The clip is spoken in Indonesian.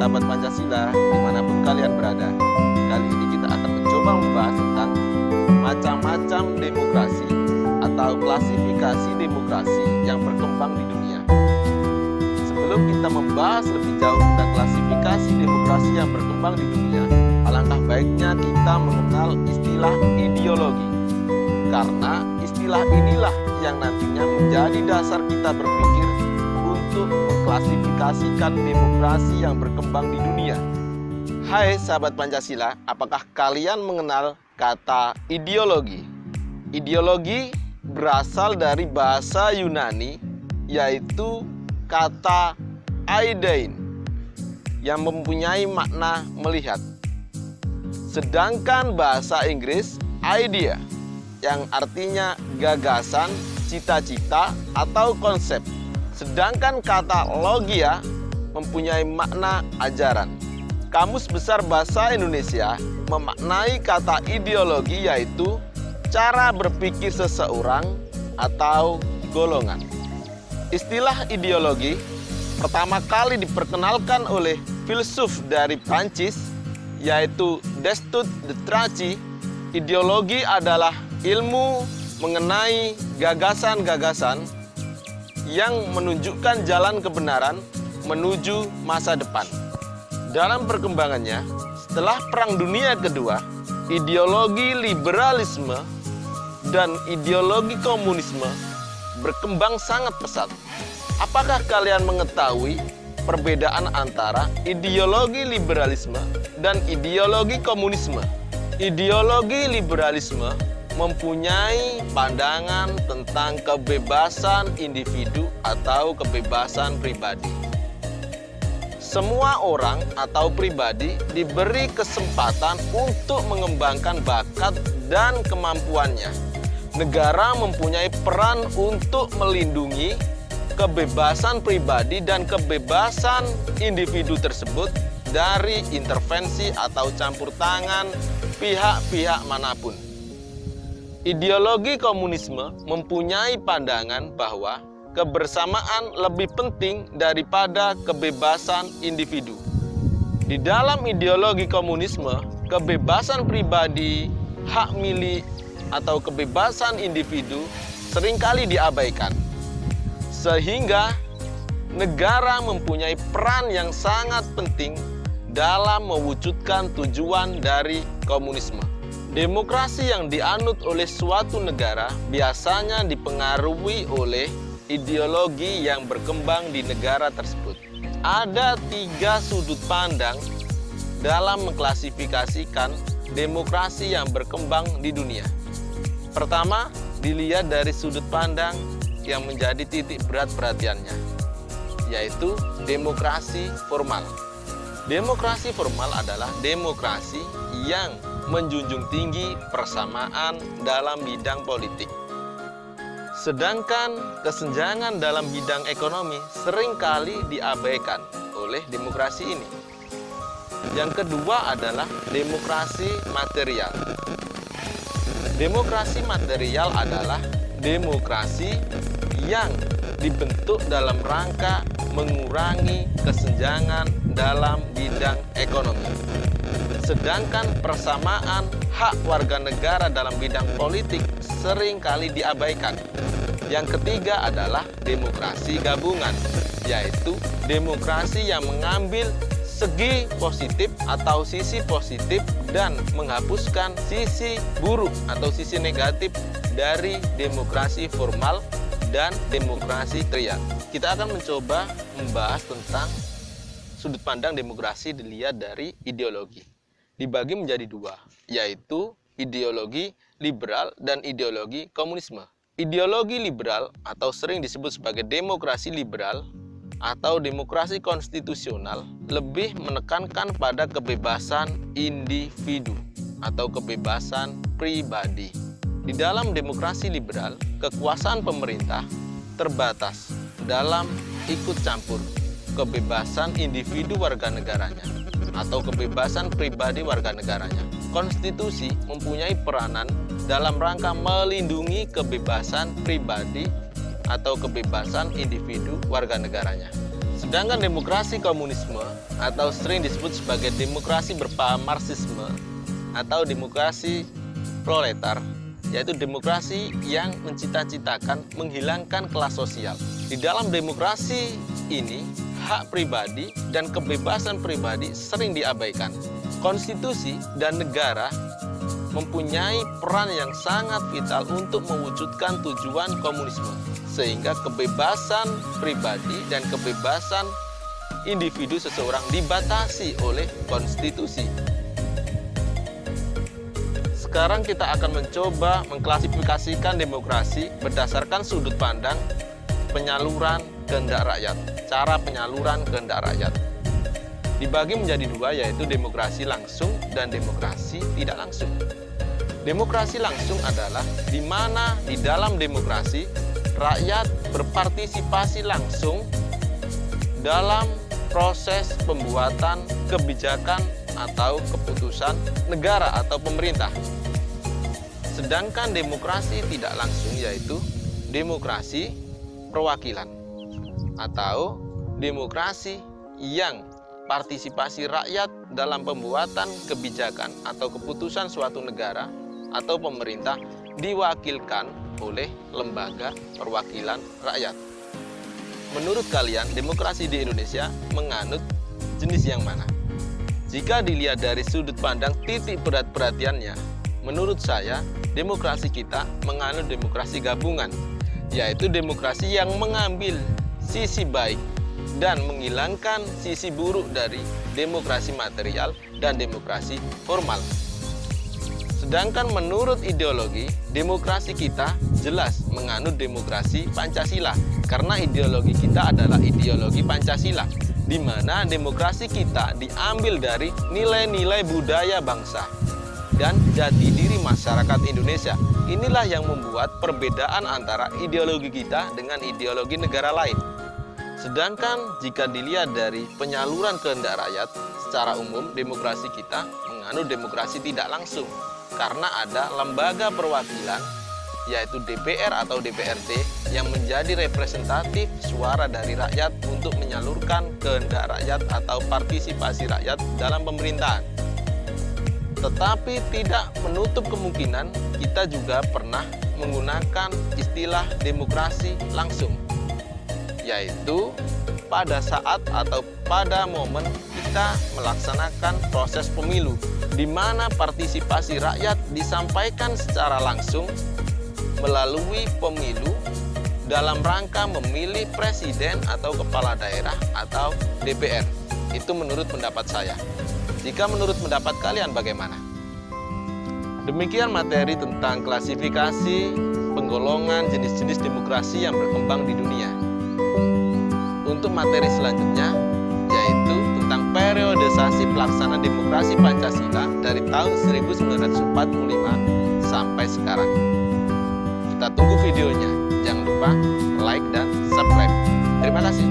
sahabat Pancasila dimanapun kalian berada. Kali ini kita akan mencoba membahas tentang macam-macam demokrasi atau klasifikasi demokrasi yang berkembang di dunia. Sebelum kita membahas lebih jauh tentang klasifikasi demokrasi yang berkembang di dunia, alangkah baiknya kita mengenal istilah ideologi. Karena istilah inilah yang nantinya menjadi dasar kita berpikir untuk mengklasifikasikan demokrasi yang berkembang di dunia. Hai sahabat Pancasila, apakah kalian mengenal kata ideologi? Ideologi berasal dari bahasa Yunani, yaitu kata aidein, yang mempunyai makna melihat. Sedangkan bahasa Inggris idea, yang artinya gagasan, cita-cita, atau konsep. Sedangkan kata logia mempunyai makna ajaran. Kamus Besar Bahasa Indonesia memaknai kata ideologi yaitu cara berpikir seseorang atau golongan. Istilah ideologi pertama kali diperkenalkan oleh filsuf dari Prancis yaitu Destud de Tracy. Ideologi adalah ilmu mengenai gagasan-gagasan yang menunjukkan jalan kebenaran menuju masa depan. Dalam perkembangannya, setelah Perang Dunia Kedua, ideologi liberalisme dan ideologi komunisme berkembang sangat pesat. Apakah kalian mengetahui perbedaan antara ideologi liberalisme dan ideologi komunisme? Ideologi liberalisme mempunyai pandangan tentang kebebasan individu atau kebebasan pribadi. Semua orang atau pribadi diberi kesempatan untuk mengembangkan bakat dan kemampuannya. Negara mempunyai peran untuk melindungi kebebasan pribadi dan kebebasan individu tersebut dari intervensi atau campur tangan pihak-pihak manapun. Ideologi komunisme mempunyai pandangan bahwa kebersamaan lebih penting daripada kebebasan individu. Di dalam ideologi komunisme, kebebasan pribadi, hak milik, atau kebebasan individu seringkali diabaikan. Sehingga negara mempunyai peran yang sangat penting dalam mewujudkan tujuan dari komunisme. Demokrasi yang dianut oleh suatu negara biasanya dipengaruhi oleh ideologi yang berkembang di negara tersebut. Ada 3 sudut pandang dalam mengklasifikasikan demokrasi yang berkembang di dunia. Pertama, dilihat dari sudut pandang yang menjadi titik berat perhatiannya, yaitu demokrasi formal. Demokrasi formal adalah demokrasi yang menjunjung tinggi persamaan dalam bidang politik. Sedangkan kesenjangan dalam bidang ekonomi seringkali diabaikan oleh demokrasi ini. Yang kedua adalah demokrasi material. Demokrasi material adalah demokrasi yang dibentuk dalam rangka mengurangi kesenjangan dalam bidang ekonomi. Sedangkan persamaan hak warga negara dalam bidang politik seringkali diabaikan. Yang ketiga adalah demokrasi gabungan, yaitu demokrasi yang mengambil segi positif atau sisi positif dan menghapuskan sisi buruk atau sisi negatif dari demokrasi formal dan demokrasi material. Kita akan mencoba membahas tentang sudut pandang demokrasi dilihat dari ideologi. Dibagi menjadi 2, yaitu ideologi liberal dan ideologi komunisme. Ideologi liberal atau sering disebut sebagai demokrasi liberal atau demokrasi konstitusional lebih menekankan pada kebebasan individu atau kebebasan pribadi. Di dalam demokrasi liberal, kekuasaan pemerintah terbatas dalam ikut campur kebebasan individu warga negaranya atau kebebasan pribadi warga negaranya. Konstitusi mempunyai peranan dalam rangka melindungi kebebasan pribadi atau kebebasan individu warga negaranya. Sedangkan demokrasi komunisme atau sering disebut sebagai demokrasi berpaham Marxisme atau demokrasi proletar, yaitu demokrasi yang mencita-citakan menghilangkan kelas sosial. Di dalam demokrasi ini, hak pribadi dan kebebasan pribadi sering diabaikan. Konstitusi dan negara mempunyai peran yang sangat vital untuk mewujudkan tujuan komunisme, sehingga kebebasan pribadi dan kebebasan individu seseorang dibatasi oleh konstitusi. Sekarang kita akan mencoba mengklasifikasikan demokrasi berdasarkan sudut pandang penyaluran kehendak rakyat. Cara penyaluran kehendak rakyat dibagi menjadi dua, yaitu demokrasi langsung dan demokrasi tidak langsung. Demokrasi langsung adalah di mana di dalam demokrasi rakyat berpartisipasi langsung dalam proses pembuatan kebijakan atau keputusan negara atau pemerintah. Sedangkan demokrasi tidak langsung yaitu demokrasi perwakilan atau demokrasi yang partisipasi rakyat dalam pembuatan kebijakan atau keputusan suatu negara atau pemerintah diwakilkan oleh lembaga perwakilan rakyat. Menurut kalian, demokrasi di Indonesia menganut jenis yang mana? Jika dilihat dari sudut pandang titik berat perhatiannya, menurut saya demokrasi kita menganut demokrasi gabungan, yaitu demokrasi yang mengambil sisi baik dan menghilangkan sisi buruk dari demokrasi material dan demokrasi formal. Sedangkan menurut ideologi, demokrasi kita jelas menganut demokrasi Pancasila, karena ideologi kita adalah ideologi Pancasila, di mana demokrasi kita diambil dari nilai-nilai budaya bangsa dan jati diri masyarakat Indonesia. Inilah yang membuat perbedaan antara ideologi kita dengan ideologi negara lain. Sedangkan jika dilihat dari penyaluran kehendak rakyat, secara umum demokrasi kita menganut demokrasi tidak langsung, karena ada lembaga perwakilan yaitu DPR atau DPRD yang menjadi representatif suara dari rakyat untuk menyalurkan kehendak rakyat atau partisipasi rakyat dalam pemerintahan. Tetapi tidak menutup kemungkinan kita juga pernah menggunakan istilah demokrasi langsung, yaitu pada saat atau pada momen kita melaksanakan proses pemilu, di mana partisipasi rakyat disampaikan secara langsung melalui pemilu dalam rangka memilih presiden atau kepala daerah atau DPR. Itu menurut pendapat saya. Jika menurut pendapat kalian bagaimana? Demikian materi tentang klasifikasi penggolongan jenis-jenis demokrasi yang berkembang di dunia. Untuk materi selanjutnya, yaitu tentang periodisasi pelaksanaan demokrasi Pancasila dari tahun 1945 sampai sekarang. Kita tunggu videonya. Jangan lupa like dan subscribe. Terima kasih.